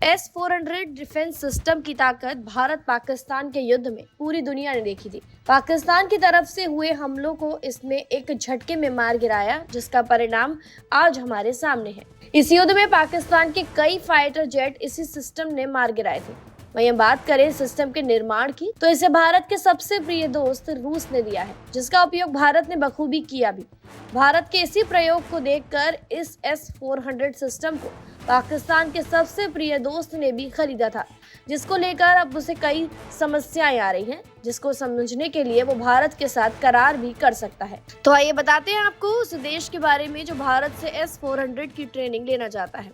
S-400 defence system की ताकत भारत पाकिस्तान के युद्ध में पूरी दुनिया ने देखी थी। पाकिस्तान की तरफ से हुए हमलों को इसने एक झटके में मार गिराया, जिसका परिणाम आज हमारे सामने है। इस युद्ध में पाकिस्तान के कई फाइटर जेट इसी सिस्टम ने मार गिराए थे। वहीं बात करें सिस्टम के निर्माण की, तो इसे भारत के सबसे प्रिय दोस्त रूस ने दिया है, जिसका उपयोग भारत ने बखूबी किया भी। भारत के इसी प्रयोग को देखकर इस S-400 सिस्टम को पाकिस्तान के सबसे प्रिय दोस्त ने भी खरीदा था, जिसको लेकर अब उसे कई समस्याएं आ रही हैं, जिसको समझने के लिए वो भारत के साथ करार भी कर सकता है। तो आइए बताते हैं आपको उस देश के बारे में जो भारत से S-400 की ट्रेनिंग लेना चाहता है।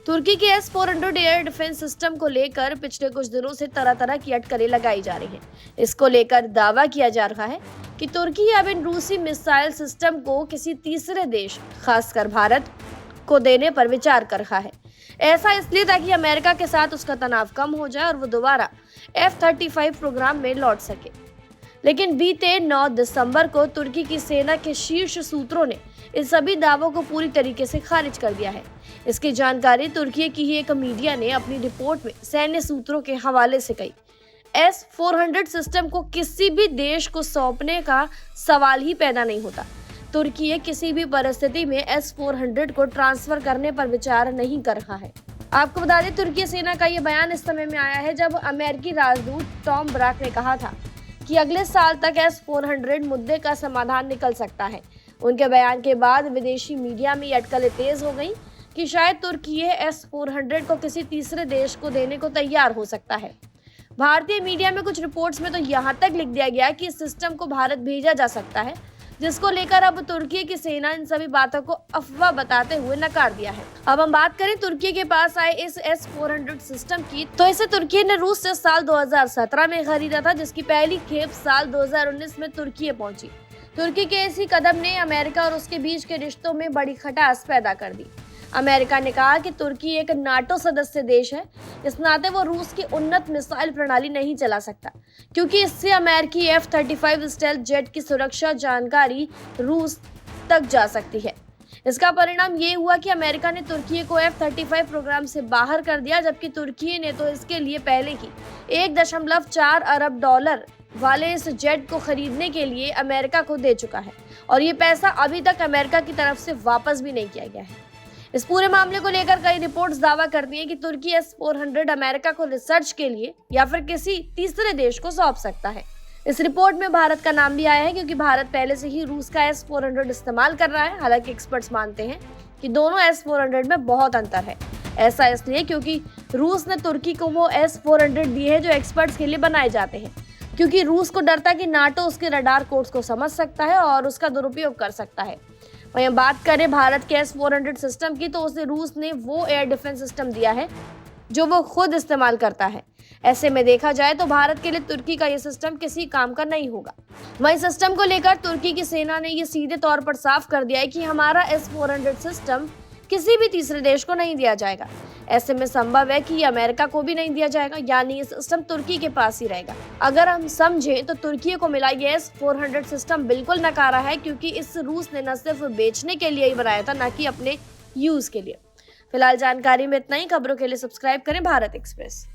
तुर्की के S-400 एयर डिफेंस सिस्टम को लेकर पिछले कुछ दिनों से तरह तरह की अटकलें लगाई जा रही हैं। इसको लेकर दावा किया जा रहा है कि तुर्की अब इन रूसी मिसाइल सिस्टम को किसी तीसरे देश, खासकर भारत को देने पर विचार कर रहा है। ऐसा इसलिए ताकि अमेरिका के साथ उसका तनाव कम हो जाए और वो दोबारा F-35 प्रोग्राम में लौट सके। लेकिन बीते 9 दिसंबर को तुर्की की सेना के शीर्ष सूत्रों ने इन सभी दावों को पूरी तरीके से खारिज कर दिया है। इसकी जानकारी तुर्की की ही एक मीडिया ने अपनी रिपोर्ट में सैन्य सूत्रों के हवाले से कही। S-400 सिस्टम को किसी भी देश को सौंपने का सवाल ही पैदा नहीं होता। तुर्की किसी भी परिस्थिति में S-400 को ट्रांसफर करने पर विचार नहीं कर रहा है। आपको बता दें, तुर्की सेना का ये बयान इस समय में आया है जब अमेरिकी राजदूत टॉम ब्राक ने कहा था कि अगले साल तक S-400 मुद्दे का समाधान निकल सकता है। उनके बयान के बाद विदेशी मीडिया में ये अटकलें तेज हो गई कि शायद तुर्की S-400 को किसी तीसरे देश को देने को तैयार हो सकता है। भारतीय मीडिया में कुछ रिपोर्ट्स में तो यहाँ तक लिख दिया गया कि इस सिस्टम को भारत भेजा जा सकता है, जिसको लेकर अब तुर्की की सेना इन सभी बातों को अफवाह बताते हुए नकार दिया है। अब हम बात करें तुर्की के पास आए इस S-400 सिस्टम की, तो इसे तुर्की ने रूस से साल 2017 में खरीदा था, जिसकी पहली खेप साल 2019 में तुर्की पहुंची। तुर्की के इसी कदम ने अमेरिका और उसके बीच के रिश्तों में बड़ी खटास पैदा कर दी। अमेरिका ने कहा कि तुर्की एक नाटो सदस्य देश है, इस नाते वो रूस की उन्नत मिसाइल प्रणाली नहीं चला सकता, क्योंकि इससे अमेरिकी F-35 स्टेल्थ जेट की सुरक्षा जानकारी रूस तक जा सकती है। इसका परिणाम ये हुआ कि अमेरिका ने तुर्की को F-35 प्रोग्राम से बाहर कर दिया, जबकि तुर्की ने तो इसके लिए पहले ही 1.4 अरब डॉलर वाले इस जेट को खरीदने के लिए अमेरिका को दे चुका है, और ये पैसा अभी तक अमेरिका की तरफ से वापस भी नहीं किया गया है। इस पूरे मामले को लेकर कई रिपोर्ट्स दावा करती हैं कि तुर्की S-400 अमेरिका को रिसर्च के लिए या फिर किसी तीसरे देश को सौंप सकता है। इस रिपोर्ट में भारत का नाम भी आया है, क्योंकि भारत पहले से ही रूस का S-400 इस्तेमाल कर रहा है। हालांकि एक्सपर्ट्स मानते हैं कि दोनों S-400 में बहुत अंतर है। ऐसा इसलिए क्योंकि रूस ने तुर्की को वो S-400 दिए हैं जो एक्सपर्ट्स के लिए बनाए जाते हैं, क्योंकि रूस को डरता कि नाटो उसके रडार कोड्स को समझ सकता है और उसका दुरुपयोग कर सकता है। वहीं बात करें भारत के S-400 सिस्टम की, तो उसे रूस ने वो एयर डिफेंस सिस्टम दिया है जो वो खुद इस्तेमाल करता है। ऐसे में देखा जाए तो भारत के लिए तुर्की का ये सिस्टम किसी काम का नहीं होगा। वहीं सिस्टम को लेकर तुर्की की सेना ने ये सीधे तौर पर साफ कर दिया है कि हमारा S-400 सिस्टम किसी भी तीसरे देश को नहीं दिया जाएगा। ऐसे में संभव है कि ये अमेरिका को भी नहीं दिया जाएगा, यानी ये सिस्टम तुर्की के पास ही रहेगा। अगर हम समझें तो तुर्की को मिला ये S-400 सिस्टम बिल्कुल नकारा है, क्योंकि इस रूस ने न सिर्फ बेचने के लिए ही बनाया था, न कि अपने यूज के लिए। फिलहाल जानकारी में इतना ही। खबरों के लिए सब्सक्राइब करें भारत एक्सप्रेस।